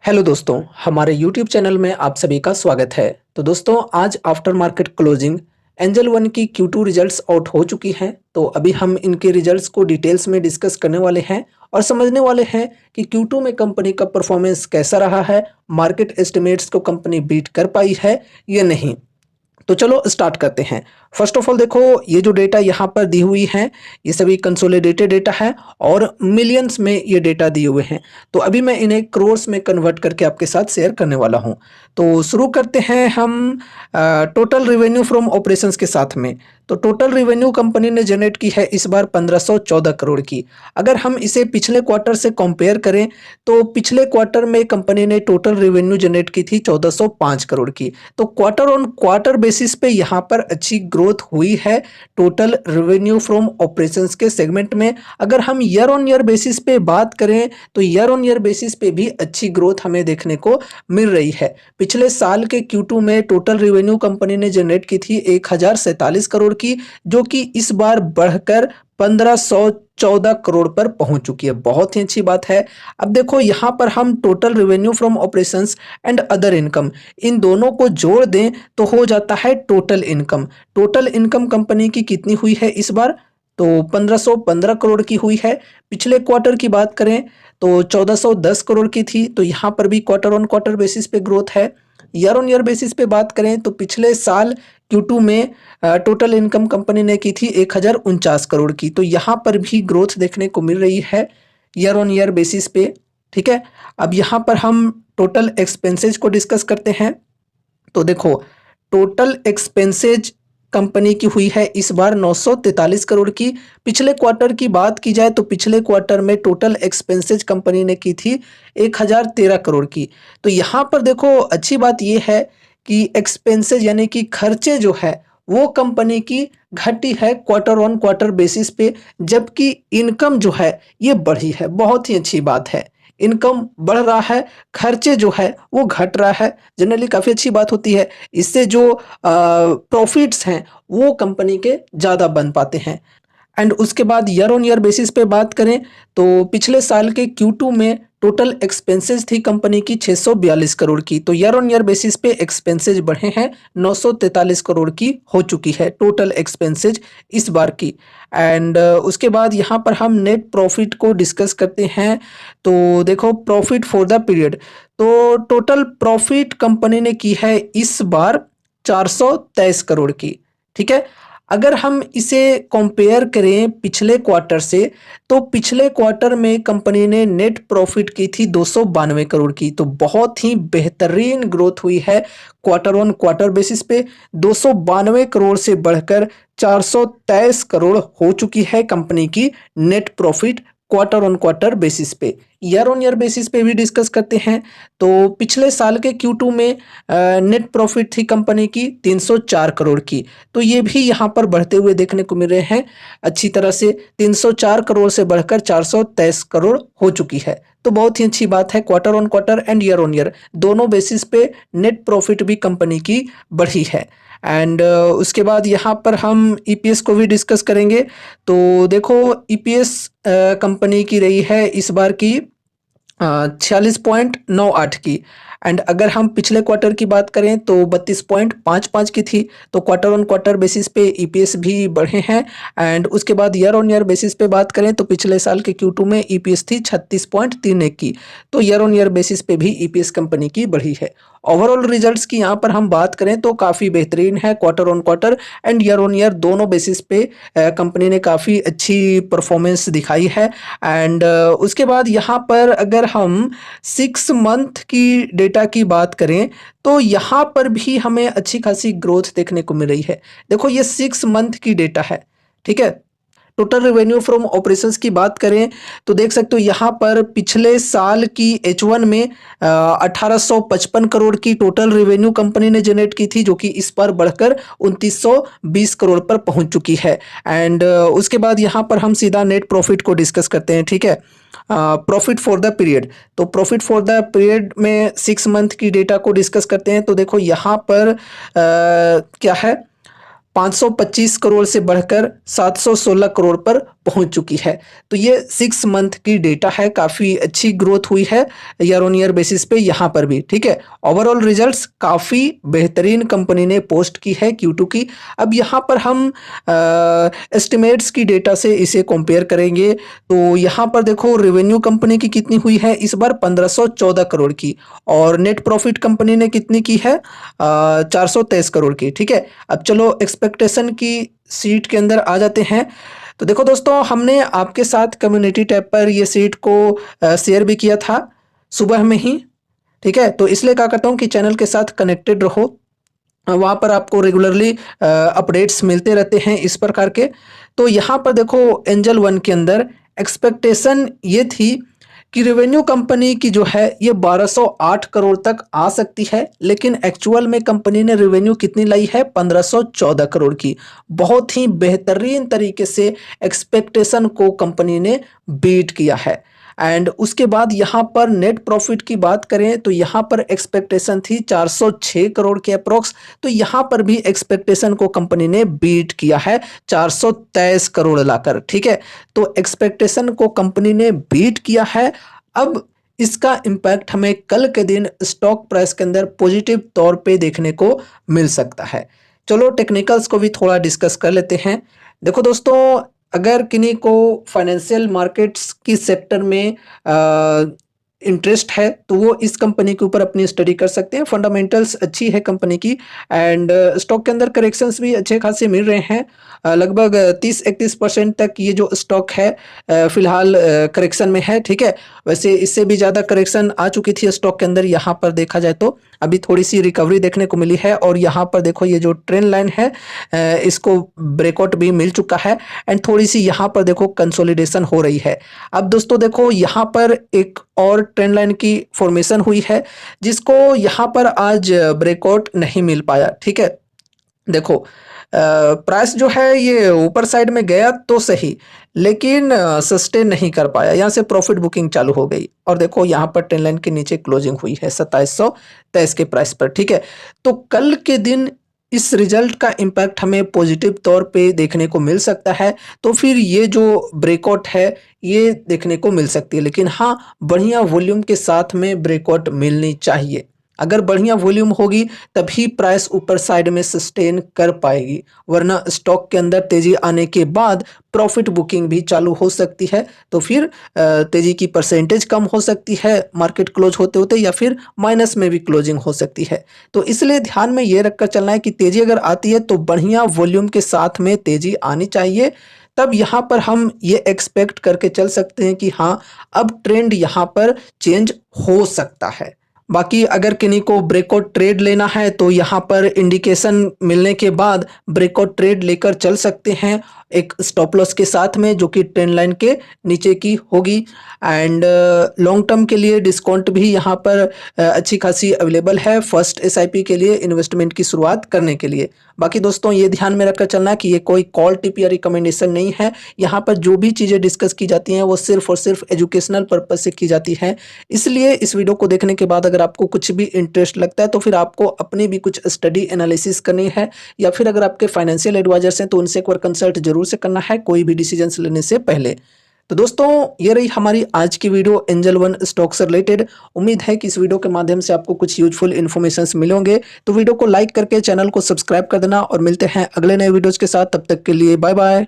Hello दोस्तों, हमारे YouTube channel में आप सभी का स्वागत है। तो दोस्तों, आज after market closing angel one की Q2 रिजल्ट्स आउट हो चुकी हैं। तो अभी हम इनके रिजल्ट्स को डिटेल्स में डिस्कस करने वाले हैं और समझने वाले हैं कि Q2 में कंपनी का परफॉर्मेंस कैसा रहा है, मार्केट एस्टिमेट्स को कंपनी बीट कर पाई है या नहीं। तो चलो स्टार्ट करते हैं। फर्स्ट ऑफ ऑल देखो, ये जो डेटा यहाँ पर दी हुई है ये सभी कंसोलिडेटेड डेटा है और मिलियंस में ये डेटा दिए हुए हैं। तो अभी मैं इन्हें क्रोर्स में कन्वर्ट करके आपके साथ शेयर करने वाला हूँ। तो शुरू करते हैं हम टोटल रिवेन्यू फ्रॉम ऑपरेशंस के साथ में। तो टोटल रिवेन्यू कंपनी ने जनरेट की है इस बार 1514 करोड़ की। अगर हम इसे पिछले क्वार्टर से कंपेयर करें तो पिछले क्वार्टर में कंपनी ने टोटल रिवेन्यू जनरेट की थी 1405 करोड़ की। तो क्वार्टर ऑन क्वार्टर बेसिस पे यहाँ पर अच्छी ग्रोथ हुई है टोटल रिवेन्यू फ्रॉम ऑपरेशंस के सेगमेंट में। अगर हम ईयर ऑन ईयर बेसिस पे बात करें तो ईयर ऑन ईयर बेसिस पे भी अच्छी ग्रोथ हमें देखने को मिल रही है। पिछले साल के Q2 में टोटल रिवेन्यू कंपनी ने जनरेट की थी 1047 करोड़ की, जो कि इस बार बढ़कर 1514 करोड़ पर पहुंच चुकी है। बहुत ही अच्छी बात है। अब देखो, यहाँ पर हम total revenue from operations and other income in दोनों को जोड़ दें तो हो जाता है total income. Total income company की कितनी हुई है इस बार? तो 1515 करोड़ की हुई है। पिछले क्वार्टर की बात करें तो 1410 करोड़ की थी। तो यहाँ पर भी क्वार्टर ऑन क्वार्टर बेसिस पे ग्रोथ है। ईयर ऑन ईयर बेसिस पे बात करें तो पिछले साल Q2 में टोटल इनकम कंपनी ने की थी 1049 करोड़ की। तो यहाँ पर भी ग्रोथ देखने को मिल रही है ईयर ऑन ईयर बेसिस पे। ठीक है, अब यहाँ पर हम टोटल एक्सपेंसेज को डिस्कस करते हैं। तो देखो, टोटल एक्सपेंसेज कंपनी की हुई है इस बार 943 करोड़ की। पिछले क्वार्टर की बात की जाए तो पिछले क्वार्टर में टोटल एक्सपेंसेज कंपनी ने की थी 1013 करोड़ की। तो यहाँ पर देखो, अच्छी बात यह है कि एक्सपेंसेज यानी कि खर्चे जो है वो कंपनी की घटी है क्वार्टर ऑन क्वार्टर बेसिस पे, जबकि इनकम जो है ये बढ़ी है। बहुत ही अच्छी बात है। इनकम बढ़ रहा है, खर्चे जो है वो घट रहा है। जनरली काफ़ी अच्छी बात होती है। इससे जो प्रॉफिट्स हैं वो कंपनी के ज़्यादा बन पाते हैं। एंड उसके बाद ईयर ऑन ईयर बेसिस पे बात करें तो पिछले साल के Q2 में टोटल एक्सपेंसेस थी कंपनी की 642 करोड़ की। तो ईयर ऑन ईयर बेसिस पे एक्सपेंसेज बढ़े हैं, 943 करोड़ की हो चुकी है टोटल एक्सपेंसेज इस बार की। एंड उसके बाद यहाँ पर हम नेट प्रॉफिट को डिस्कस करते हैं। तो देखो, प्रॉफिट फॉर द पीरियड, तो टोटल प्रॉफिट कंपनी ने की है इस बार 423 करोड़ की। ठीक है, अगर हम इसे कंपेयर करें पिछले क्वार्टर से तो पिछले क्वार्टर में कंपनी ने नेट प्रॉफिट की थी 292 करोड़ की। तो बहुत ही बेहतरीन ग्रोथ हुई है क्वार्टर ऑन क्वार्टर बेसिस पे। 292 करोड़ से बढ़कर 423 करोड़ हो चुकी है कंपनी की net profit quarter on quarter basis पे। ईयर ऑन ईयर बेसिस पे भी डिस्कस करते हैं। तो पिछले साल के Q2 में नेट प्रॉफिट थी कंपनी की 304 करोड़ की। तो ये भी यहाँ पर बढ़ते हुए देखने को मिल रहे हैं अच्छी तरह से। 304 करोड़ से बढ़कर 423 करोड़ हो चुकी है। तो बहुत ही अच्छी बात है। Quarter on quarter and year on year दोनों बेसिस पे नेट प्रॉफिट भी कंपनी की बढ़ी है। एंड उसके बाद यहाँ पर हम EPS को भी डिस्कस करेंगे। तो देखो, EPS कंपनी की रही है इस बार की 46.98 की। एंड अगर हम पिछले क्वार्टर की बात करें तो 32.55 की थी। तो क्वार्टर ऑन क्वार्टर बेसिस पे EPS भी बढ़े हैं। एंड उसके बाद ईयर ऑन ईयर बेसिस पे बात करें तो पिछले साल के Q2 में EPS थी 36.31 की। तो ईयर ऑन ईयर बेसिस पे भी EPS कंपनी की बढ़ी है। ओवरऑल रिजल्ट्स की यहाँ पर हम बात करें तो काफ़ी बेहतरीन है। Quarter on quarter and year on year दोनों बेसिस पे कंपनी ने काफ़ी अच्छी परफॉर्मेंस दिखाई है। एंड उसके बाद यहाँ पर अगर हम 6 मंथ की डेटा की बात करें तो यहाँ पर भी हमें अच्छी खासी ग्रोथ देखने को मिल रही है। देखो, ये 6 मंथ की डेटा है। ठीक है, टोटल रेवेन्यू फ्रॉम ऑपरेशंस की बात करें तो देख सकते हो यहाँ पर पिछले साल की H1 में 1855 करोड़ की टोटल रेवेन्यू कंपनी ने जनरेट की थी, जो कि इस पर बढ़कर 2920 करोड़ पर पहुंच चुकी है। एंड उसके बाद यहाँ पर हम सीधा नेट प्रॉफिट को डिस्कस करते हैं। ठीक है, प्रॉफिट फॉर द पीरियड, तो प्रॉफिट फॉर द पीरियड में 6 मंथ की डेटा को डिस्कस करते हैं। तो देखो यहाँ पर क्या है, 525 करोड़ से बढ़कर 716 करोड़ पर पहुंच चुकी है। तो ये 6 मंथ की डेटा है, काफ़ी अच्छी ग्रोथ हुई है ईयर ऑन ईयर बेसिस पे यहाँ पर भी, ठीक है। ओवरऑल रिजल्ट्स काफ़ी बेहतरीन कंपनी ने पोस्ट की है Q2 की। अब यहाँ पर हम एस्टिमेट्स की डेटा से इसे कंपेयर करेंगे, तो यहाँ पर देखो रेवेन्यू कंपनी की कितनी हुई है इस बार 1514 करोड़ की, और नेट प्रॉफिट कंपनी ने कितनी की है 423 करोड़ की, ठीक है। अब चलो एक्सपेक्टेशन की सीट के अंदर आ जाते हैं। तो देखो दोस्तों, हमने आपके साथ कम्युनिटी टैब पर ये सीट को शेयर भी किया था सुबह में ही, ठीक है। तो इसलिए क्या करता हूँ कि चैनल के साथ कनेक्टेड रहो, वहाँ पर आपको रेगुलरली अपडेट्स मिलते रहते हैं इस प्रकार के। तो यहाँ पर देखो एंजल वन के अंदर एक्सपेक्टेशन ये थी कि रेवेन्यू कंपनी की जो है ये 1208 करोड़ तक आ सकती है, लेकिन एक्चुअल में कंपनी ने रेवेन्यू कितनी लाई है 1514 करोड़ की। बहुत ही बेहतरीन तरीके से एक्सपेक्टेशन को कंपनी ने बीट किया है। एंड उसके बाद यहाँ पर नेट प्रॉफिट की बात करें तो यहाँ पर एक्सपेक्टेशन थी 406 करोड़ के अप्रोक्स, तो यहाँ पर भी एक्सपेक्टेशन को कंपनी ने बीट किया है 423 करोड़ लाकर, ठीक है। तो एक्सपेक्टेशन को कंपनी ने बीट किया है। अब इसका इम्पैक्ट हमें कल के दिन स्टॉक प्राइस के अंदर पॉजिटिव तौर पे देखने को मिल सकता है। चलो टेक्निकल्स को भी थोड़ा डिस्कस कर लेते हैं। देखो दोस्तों, अगर किन्हीं को फाइनेंशियल मार्केट्स की सेक्टर में इंटरेस्ट है तो वो इस कंपनी के ऊपर अपनी स्टडी कर सकते हैं। फंडामेंटल्स अच्छी है कंपनी की, एंड स्टॉक के अंदर करेक्शंस भी अच्छे खासे मिल रहे हैं। लगभग 30-31% तक ये जो स्टॉक है फिलहाल करेक्शन में है, ठीक है। वैसे इससे भी ज़्यादा करेक्शन आ चुकी थी स्टॉक के अंदर, यहाँ पर देखा जाए तो अभी थोड़ी सी रिकवरी देखने को मिली है। और यहाँ पर देखो ये जो ट्रेंड लाइन है इसको ब्रेकआउट भी मिल चुका है, एंड थोड़ी सी यहाँ पर देखो कंसोलिडेशन हो रही है। अब दोस्तों देखो यहाँ पर एक और ट्रेंड लाइन की फॉर्मेशन हुई है जिसको यहाँ पर आज ब्रेकआउट नहीं मिल पाया, ठीक है। देखो प्राइस जो है ये ऊपर साइड में गया तो सही, लेकिन सस्टेन नहीं कर पाया, यहाँ से प्रॉफिट बुकिंग चालू हो गई। और देखो यहाँ पर ट्रेंड लाइन के नीचे क्लोजिंग हुई है 2723 के प्राइस पर, ठीक है। तो कल के दिन इस रिजल्ट का इम्पैक्ट हमें पॉजिटिव तौर पे देखने को मिल सकता है। तो फिर ये जो ब्रेकआउट है ये देखने को मिल सकती है, लेकिन हाँ बढ़िया वॉल्यूम के साथ में ब्रेकआउट मिलनी चाहिए। अगर बढ़िया वॉल्यूम होगी तभी प्राइस ऊपर साइड में सस्टेन कर पाएगी, वरना स्टॉक के अंदर तेजी आने के बाद प्रॉफिट बुकिंग भी चालू हो सकती है। तो फिर तेजी की परसेंटेज कम हो सकती है मार्केट क्लोज होते होते, या फिर माइनस में भी क्लोजिंग हो सकती है। तो इसलिए ध्यान में ये रखकर चलना है कि तेजी अगर आती है तो बढ़िया वॉल्यूम के साथ में तेजी आनी चाहिए। तब यहाँ पर हम ये एक्सपेक्ट करके चल सकते हैं कि हाँ अब ट्रेंड यहाँ पर चेंज हो सकता है। बाकी अगर किन्हीं को ब्रेकआउट ट्रेड लेना है तो यहाँ पर इंडिकेशन मिलने के बाद ब्रेकआउट ट्रेड लेकर चल सकते हैं एक स्टॉप लॉस के साथ में, जो कि ट्रेंड लाइन के नीचे की होगी। एंड लॉन्ग टर्म के लिए डिस्काउंट भी यहाँ पर अच्छी खासी अवेलेबल है फर्स्ट एसआईपी के लिए इन्वेस्टमेंट की शुरुआत करने के लिए। बाकी दोस्तों ये ध्यान में रखकर चलना कि ये कोई कॉल टिप या रिकमेंडेशन नहीं है। यहाँ पर जो भी चीज़ें डिस्कस की जाती हैं वो सिर्फ और सिर्फ एजुकेशनल पर्पज से की जाती हैं। इसलिए इस वीडियो को देखने के बाद अगर आपको कुछ भी इंटरेस्ट लगता है तो फिर आपको अपनी भी कुछ स्टडी एनालिसिस करनी है, या फिर अगर आपके फाइनेंशियल एडवाइजर्स हैं तो उनसे एक बार कंसल्ट जरूर से करना है कोई भी डिसीजंस लेने से पहले। तो दोस्तों ये रही हमारी आज की वीडियो एंजल वन स्टॉक से रिलेटेड। उम्मीद है कि इस वीडियो के माध्यम से आपको कुछ यूजफुल इन्फॉर्मेशंस मिलेंगे। तो वीडियो को लाइक करके चैनल को सब्सक्राइब कर देना, और मिलते हैं अगले नए वीडियोज के साथ। तब तक के लिए बाय बाय।